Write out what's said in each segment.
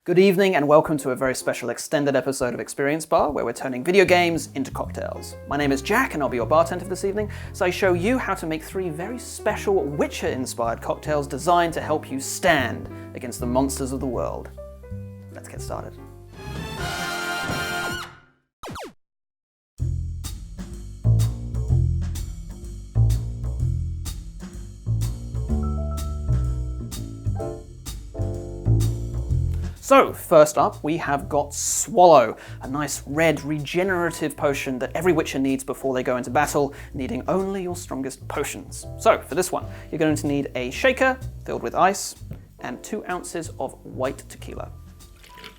Good evening and welcome to a very special extended episode of Experience Bar, where we're turning video games into cocktails. My name is Jack and I'll be your bartender for this evening, so I show you how to make 3 very special Witcher-inspired cocktails designed to help you stand against the monsters of the world. Let's get started. So, first up, we have got Swallow, a nice red regenerative potion that every Witcher needs before they go into battle, needing only your strongest potions. So, for this one, you're going to need a shaker filled with ice and 2 ounces of white tequila.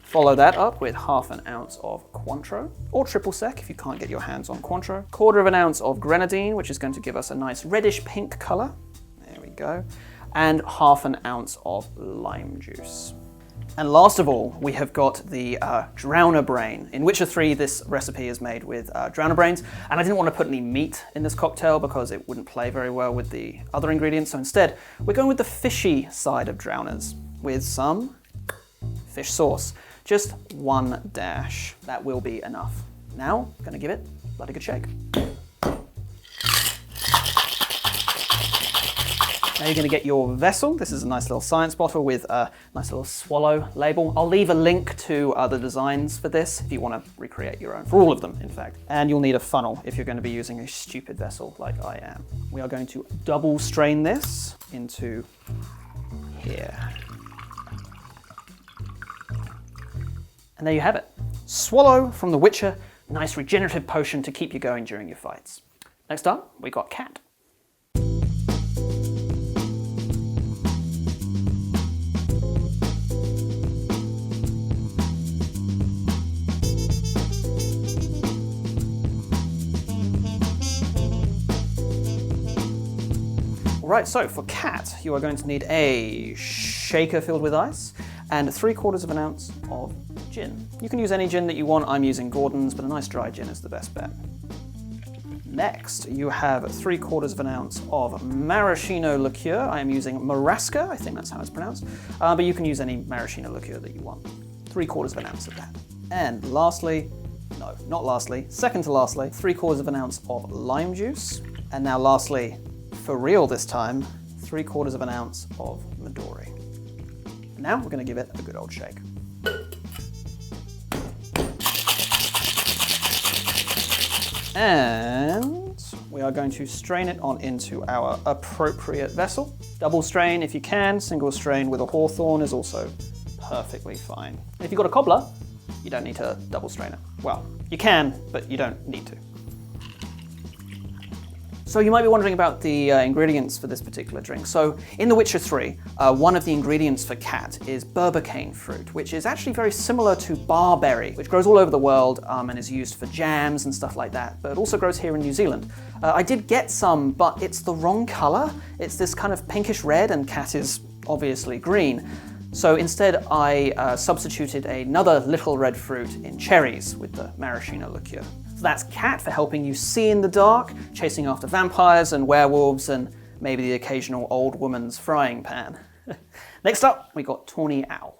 Follow that up with half an ounce of Cointreau, or triple sec if you can't get your hands on Cointreau. 1/4 ounce of grenadine, which is going to give us a nice reddish pink color. There we go. And half an ounce of lime juice. And last of all, we have got the Drowner Brain. In Witcher 3, this recipe is made with Drowner Brains, and I didn't want to put any meat in this cocktail because it wouldn't play very well with the other ingredients, so instead, we're going with the fishy side of Drowners, with some fish sauce. Just 1 dash. That will be enough. Now, I'm going to give it a bloody good shake. Now you're going to get your vessel. This is a nice little science bottle with a nice little swallow label. I'll leave a link to the designs for this if you want to recreate your own, for all of them in fact. And you'll need a funnel if you're going to be using a stupid vessel like I am. We are going to double strain this into here. And there you have it. Swallow from The Witcher, nice regenerative potion to keep you going during your fights. Next up, we got Cat. Right, so for Cat, you are going to need a shaker filled with ice and 3/4 ounce of gin. You can use any gin that you want. I'm using Gordon's, but a nice dry gin is the best bet. Next, you have 3/4 ounce of maraschino liqueur. I am using Marasca, I think that's how it's pronounced, but you can use any maraschino liqueur that you want. 3/4 ounce of that. And lastly, no, not lastly, second to lastly, 3/4 ounce of lime juice. And now lastly, for real this time, 3/4 ounce of Midori. Now we're going to give it a good old shake. And we are going to strain it on into our appropriate vessel. Double strain if you can, single strain with a hawthorn is also perfectly fine. If you've got a cobbler, you don't need to double strain it. Well, you can, but you don't need to. So you might be wondering about the ingredients for this particular drink. So in The Witcher 3, one of the ingredients for Cat is berbercane fruit, which is actually very similar to barberry, which grows all over the world and is used for jams and stuff like that, but it also grows here in New Zealand. I did get some, but it's the wrong color. It's this kind of pinkish red, and Cat is obviously green. So instead I substituted another little red fruit in cherries with the maraschino liqueur. So that's Cat for helping you see in the dark, chasing after vampires and werewolves and maybe the occasional old woman's frying pan. Next up, we got Tawny Owl.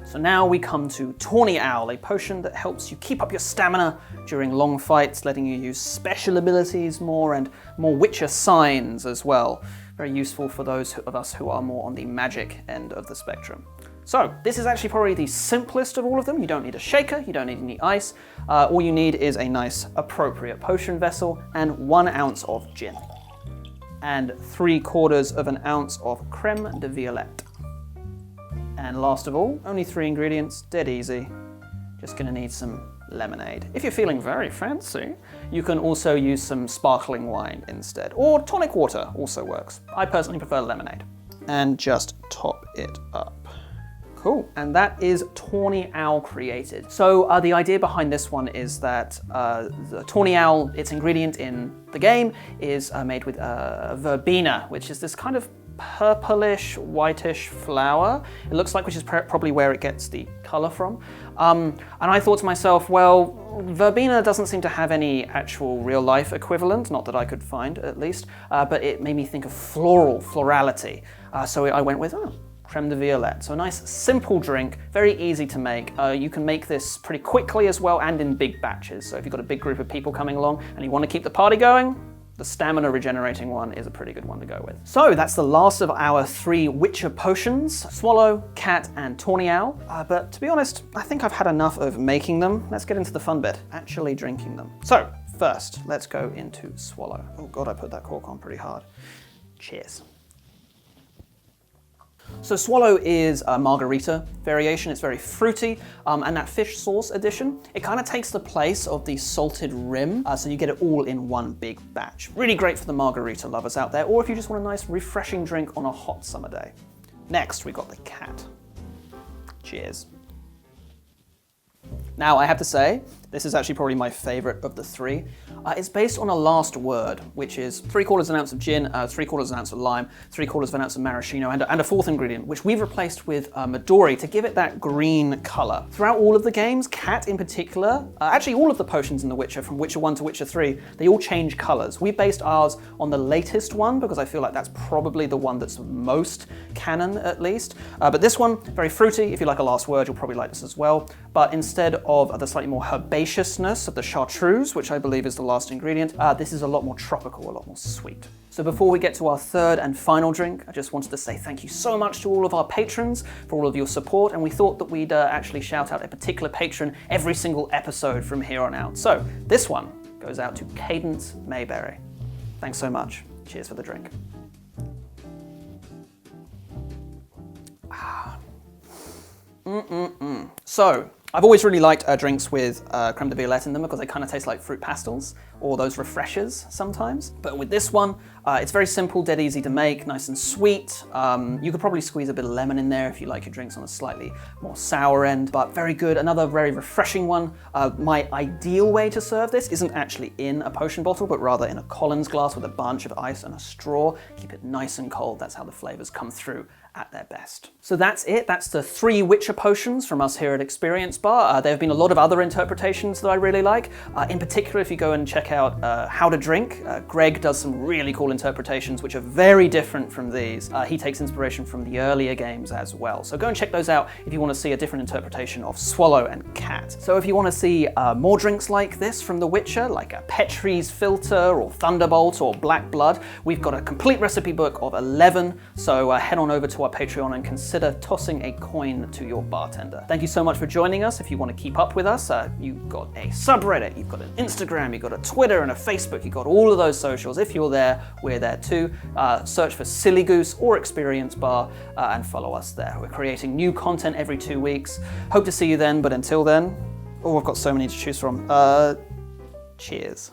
So now we come to Tawny Owl, a potion that helps you keep up your stamina during long fights, letting you use special abilities more and more Witcher signs as well. Very useful for those of us who are more on the magic end of the spectrum. So this is actually probably the simplest of all of them. You don't need a shaker, you don't need any ice. All you need is a nice appropriate potion vessel and 1 ounce of gin. And 3/4 ounce of creme de violette. And last of all, only 3 ingredients, dead easy. Just gonna need some lemonade. If you're feeling very fancy, you can also use some sparkling wine instead, or tonic water also works. I personally prefer lemonade. And just top it up. Cool, and that is Tawny Owl created. So the idea behind this one is that the Tawny Owl, its ingredient in the game, is made with verbena, which is this kind of purplish, whitish flower, it looks like, which is probably where it gets the color from. And I thought to myself, well, verbena doesn't seem to have any actual real-life equivalent, not that I could find at least, but it made me think of florality. So I went with, creme de violette. So a nice simple drink, very easy to make. You can make this pretty quickly as well and in big batches. So if you've got a big group of people coming along and you want to keep the party going, the stamina regenerating one is a pretty good one to go with. So that's the last of our 3 Witcher potions, Swallow, Cat, and Tawny Owl. But to be honest, I think I've had enough of making them. Let's get into the fun bit, actually drinking them. So first, let's go into Swallow. Oh God, I put that cork on pretty hard. Cheers. So Swallow is a margarita variation. It's very fruity, and that fish sauce addition, it kind of takes the place of the salted rim, so you get it all in one big batch. Really great for the margarita lovers out there, or if you just want a nice refreshing drink on a hot summer day. Next, we got the Cat. Cheers. Now, I have to say, this is actually probably my favorite of the 3. It's based on a last word, which is 3/4 ounce of gin, 3/4 ounce of lime, 3/4 ounce of maraschino, and a 4th ingredient, which we've replaced with Midori to give it that green color. Throughout all of the games, Cat in particular, actually all of the potions in The Witcher, from Witcher 1 to Witcher 3, they all change colors. We based ours on the latest one, because I feel like that's probably the one that's most canon, at least. But this one, very fruity. If you like a last word, you'll probably like this as well. But instead of the slightly more herbaceousness of the chartreuse, which I believe is the last ingredient, this is a lot more tropical, a lot more sweet. So before we get to our 3rd and final drink, I just wanted to say thank you so much to all of our patrons for all of your support, and we thought that we'd actually shout out a particular patron every single episode from here on out. So this one goes out to Cadence Mayberry. Thanks so much. Cheers for the drink. So, I've always really liked drinks with creme de violette in them because they kind of taste like fruit pastels or those refreshers sometimes. But with this one, it's very simple, dead easy to make, nice and sweet. You could probably squeeze a bit of lemon in there if you like your drinks on a slightly more sour end, but very good. Another very refreshing one. My ideal way to serve this isn't actually in a potion bottle, but rather in a Collins glass with a bunch of ice and a straw. Keep it nice and cold. That's how the flavors come through at their best. So that's it. That's the 3 Witcher potions from us here at Experience Bar. There have been a lot of other interpretations that I really like. In particular, if you go and check out How to Drink, Greg does some really cool interpretations which are very different from these. He takes inspiration from the earlier games as well. So go and check those out if you want to see a different interpretation of Swallow and Cat. So if you want to see more drinks like this from The Witcher, like a Petrie's Filter or Thunderbolt or Black Blood, we've got a complete recipe book of 11. So head on over to our Patreon and consider tossing a coin to your bartender. Thank you so much for joining us. If you want to keep up with us, you've got a subreddit, you've got an Instagram, you've got a Twitter and a Facebook, you've got all of those socials. If you're there, we're there too. Search for Silly Goose or Experience Bar and follow us there. We're creating new content every 2 weeks. Hope to see you then, but until then, oh, I've got so many to choose from. Cheers.